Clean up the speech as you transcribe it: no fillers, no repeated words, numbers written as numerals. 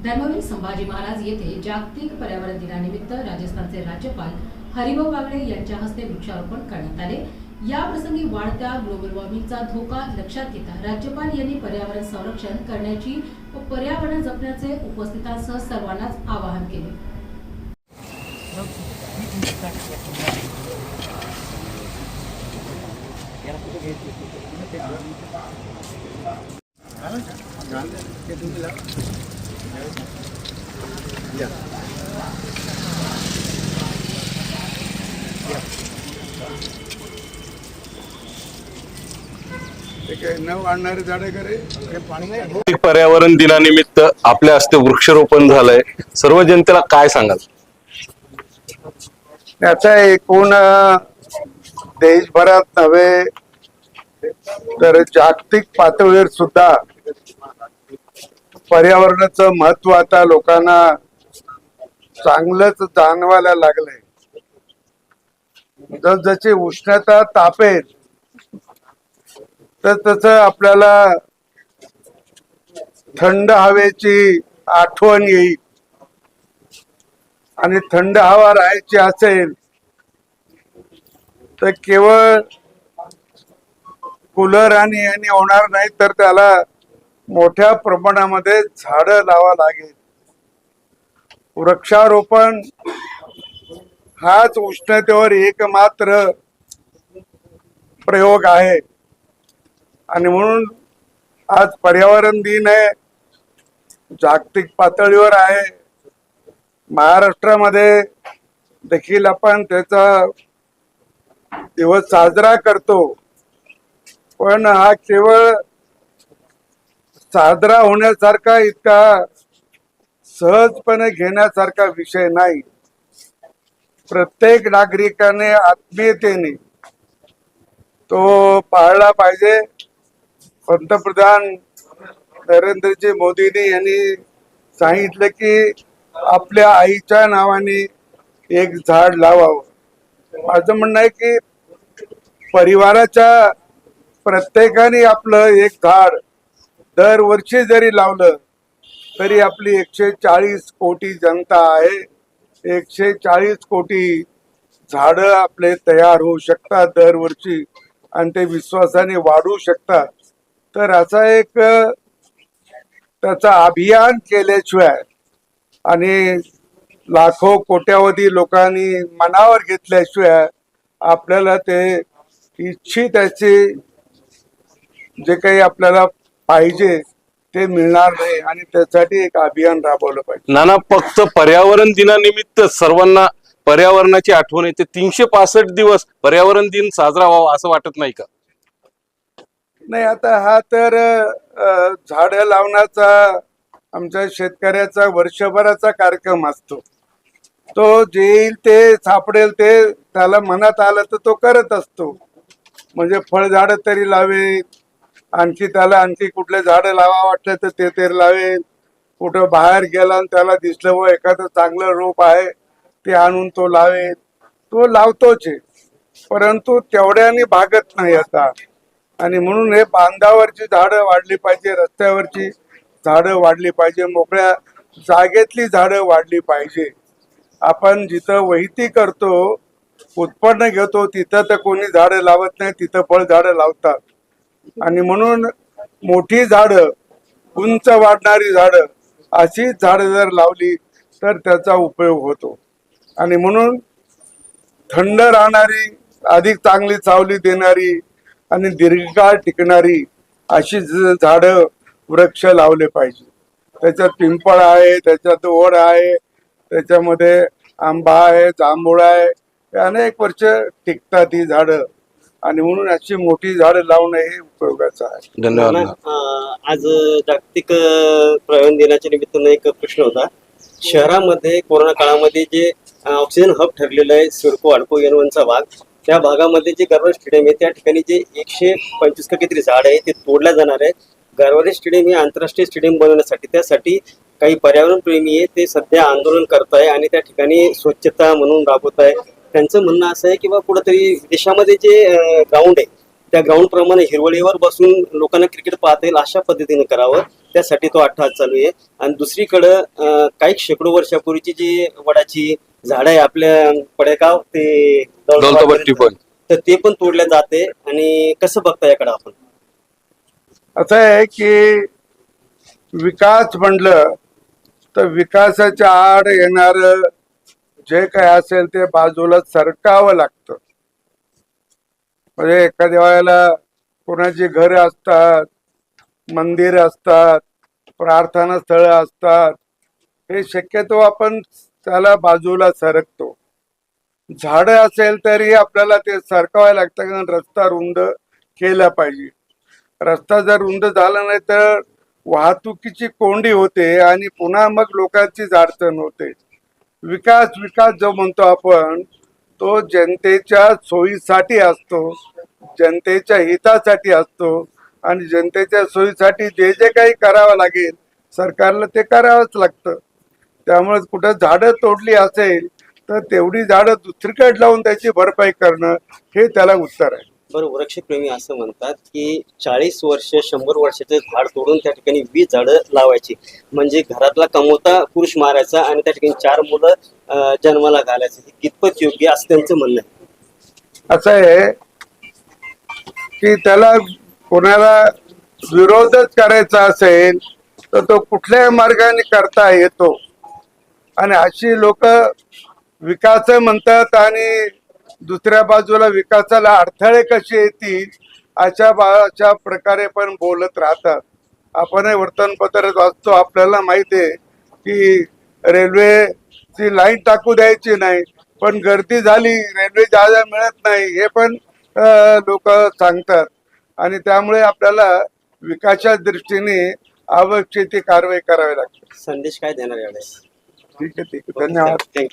धर्मवीर संभाजी महाराज येथे जागतिक पर्यावरण दिनानिमित्त राजस्थानचे राज्यपाल हरिभाऊ बागडे यांच्या हस्ते वृक्षारोपण करण्यात आले। या प्रसंगी वाढत्या ग्लोबल वॉर्मिंगचा धोका लक्षात घेता राज्यपाल यांनी पर्यावरण संरक्षण करण्याची व पर्यावरण जपण्याचे उपस्थितांसह सर्वांनाच आवाहन केले। पर्यावरण दिनानिमित्त आपल्या हस्ते वृक्षारोपण झालंय, सर्व जनतेला काय सांगाल? याचा एकूण देशभरात नव्हे तर जागतिक पातळीवर सुद्धा पर्यावरणाचं महत्व आता लोकांना चांगलंच जाणवायला लागलंय। जसजशी उष्णता तापेल तर तसं आपल्याला थंड हवेची आठवण येईल आणि थंड हवा राहायची असेल तर केवळ कूलर आणि याने होणार नाही, तर त्याला मोठ्या प्रमाणामध्ये झाडं लावा लागेल। वृक्षारोपण हाच उष्णतेवर एकमात्र प्रयोग आहे आणि म्हणून आज पर्यावरण दिन आहे, जागतिक पातळीवर आहे। महाराष्ट्रामध्ये देखील आपण त्याचा दिवस साजरा करतो, पण हा केवळ साजरा होण्यासारखा इतका सहजपणे घेण्यासारखा विषय नाही। प्रत्येक नागरिकाने आत्मीयतेने तो पाळला पाहिजे। पंतप्रधान नरेंद्रजी मोदींनी यांनी सांगितलं की आपल्या आईच्या नावाने एक झाड लावावं। माझं म्हणणं आहे की परिवाराच्या प्रत्येकाने आपलं एक झाड दरवर्षी जरी लावलं तरी आपली 140 कोटी जनता आहे, 140 कोटी झाडं आपले तयार होऊ शकतात दरवर्षी आणि ते विश्वासाने वाढू शकतात। तर असा एक त्याचा अभियान केल्याशिवाय आणि लाखो कोट्यावधी लोकांनी मनावर घेतल्याशिवाय आपल्याला ते इच्छित त्याचे जे काही आपल्याला पाहिजे ते मिळणार नाही आणि त्यासाठी एक अभियान राबवलं पाहिजे। नाना, फक्त पर्यावरण दिनानिमित्त सर्वांना पर्यावरणाची आठवण येते, 365 दिवस पर्यावरण दिन साजरा व्हावा असं वाटत नाही का? नाही, आता हा तर झाडं लावण्याचा आमच्या शेतकऱ्याचा वर्षभराचा कार्यक्रम असतो। तो जे येईल ते सापडेल ते त्याला मनात आलं तर तो करत असतो। म्हणजे फळझाडं तरी लावेल, आणखी त्याला आणखी कुठले झाडं लावा वाटलं तर ते तरी लावेल। कुठं बाहेर गेला आणि त्याला दिसलं व एखादं चांगलं रोप आहे ते आणून तो लावेल, तो लावतोच आहे, परंतु तेवढ्याने भागत नाही आता। आणि म्हणून हे बांधावरची झाडं वाढली पाहिजे, रस्त्यावरची झाडं वाढली पाहिजे, मोकळ्या जागेतली झाडं वाढली पाहिजे। आपण जिथं वहिती करतो, उत्पन्न घेतो, तिथं तर कोणी झाडं लावत नाही, तिथं फळ झाडं लावतात। आणि म्हणून मोठी झाडं, उंच वाढणारी झाडं, अशी झाडं जर लावली तर त्याचा उपयोग होतो। आणि म्हणून थंड राहणारी, अधिक चांगली सावली देणारी आणि दीर्घकाळ टिकणारी अशी झाडं वृक्ष लावले पाहिजे। त्याच्यात पिंपळ आहे, त्याच्यात ओढ आहे, त्याच्यामध्ये आंबा आहे, जांभूळ आहे, अनेक वर्ष टिकतात ही झाडं आणि म्हणून अशी मोठी झाडं लावणं हे उपयोगाचं आहे। धन्यवाद। आज जागतिक पर्यावरण दिनाच्या निमित्तानं एक प्रश्न होता। शहरामध्ये कोरोना काळामध्ये जे ऑक्सिजन हब ठरलेलं आहे सिडको अडको N1चा भाग, त्या भागामध्ये जे गरवारे स्टेडियम आहे त्या ठिकाणी जे 125 का काहीतरी झाड आहे ते तोडल्या जाणार आहे। गरवारे स्टेडियम हे आंतरराष्ट्रीय स्टेडियम बनवण्यासाठी त्यासाठी काही पर्यावरण प्रेमी आहे ते सध्या आंदोलन करत आहे आणि त्या ठिकाणी स्वच्छता म्हणून राबवत आहे। त्यांचं म्हणणं असं आहे की बा कुठेतरी देशामध्ये जे ग्राउंड आहे त्या ग्राउंड प्रमाणे हिरवळीवर बसून लोकांना क्रिकेट पाहता येईल अशा पद्धतीने करावं। त्यासाठी तो अट्टहास चालू आहे. आणि दुसरीकडं काही शेकडो वर्षापूर्वीची जी वडाची झाड आहे आपल्या पडेगाव ते दौलताबाद पण. तर ते पण तोडल्या जाते. आणि कसं बघता याकडे आपण? असं आहे की विकास म्हणलं तर विकासाच्या आड येणार जे काय असेल ते बाजूला सरकावं लागतं. म्हणजे एखाद्या वेळेला कोणाची घर असतात, मंदिर असतात, प्रार्थना स्थळं असतात, हे शक्यतो आपण त्याला बाजूला सरकतो. झाडं असेल तरी आपल्याला ते सरकवायला लागतं, कारण रस्ता रुंद केला पाहिजे. रस्ता जर रुंद झाला नाही तर वाहतुकीची कोंडी होते आणि पुन्हा मग लोकांचीच अडचण होते. विकास विकास जो म्हणतो आपण तो जनतेच्या सोयीसाठी असतो, जनतेच्या हितासाठी असतो आणि जनतेच्या सोयीसाठी जे जे काही करावं लागेल सरकारला ते करावंच लागतं. त्यामुळे कुठं झाडं तोडली असेल तर तेवढी झाडं दुसरीकडे लावून त्याची भरपाई करणं हे त्याला उत्तर आहे. बरोबर, वृक्षप्रेमी असं म्हणतात की 40 वर्ष 100 वर्षाचे झाड तोडून त्या ठिकाणी 20 झाडं लावायची, म्हणजे घरातला कमवता पुरुष मारायचा आणि त्या ठिकाणी 4 मुलं जन्माला घालायचं. हे कितपत योग्य असं त्यांचं म्हणणं आहे. असं आहे की त्याला कोणाला विरोधच करायचा असेल तर तो कुठल्याही मार्गाने करता येतो. आणि अशी लोक विकास म्हणतात आणि दुसऱ्या बाजूला विकासाला अडथळे कसे येतील अशा प्रकारे पण बोलत राहतात. आपणही वर्तमानपत्र वाचतो, आपल्याला माहिती आहे की रेल्वेची लाईन टाकू द्यायची नाही, पण गर्दी झाली, रेल्वे जायला मिळत नाही, हे पण लोक सांगतात. आणि त्यामुळे आपल्याला विकासाच्या दृष्टीने आवश्यक ती कारवाई करावी लागते. संदेश काय देणार यावेळेस? ठीक आहे, धन्यवाद. थँक्यू.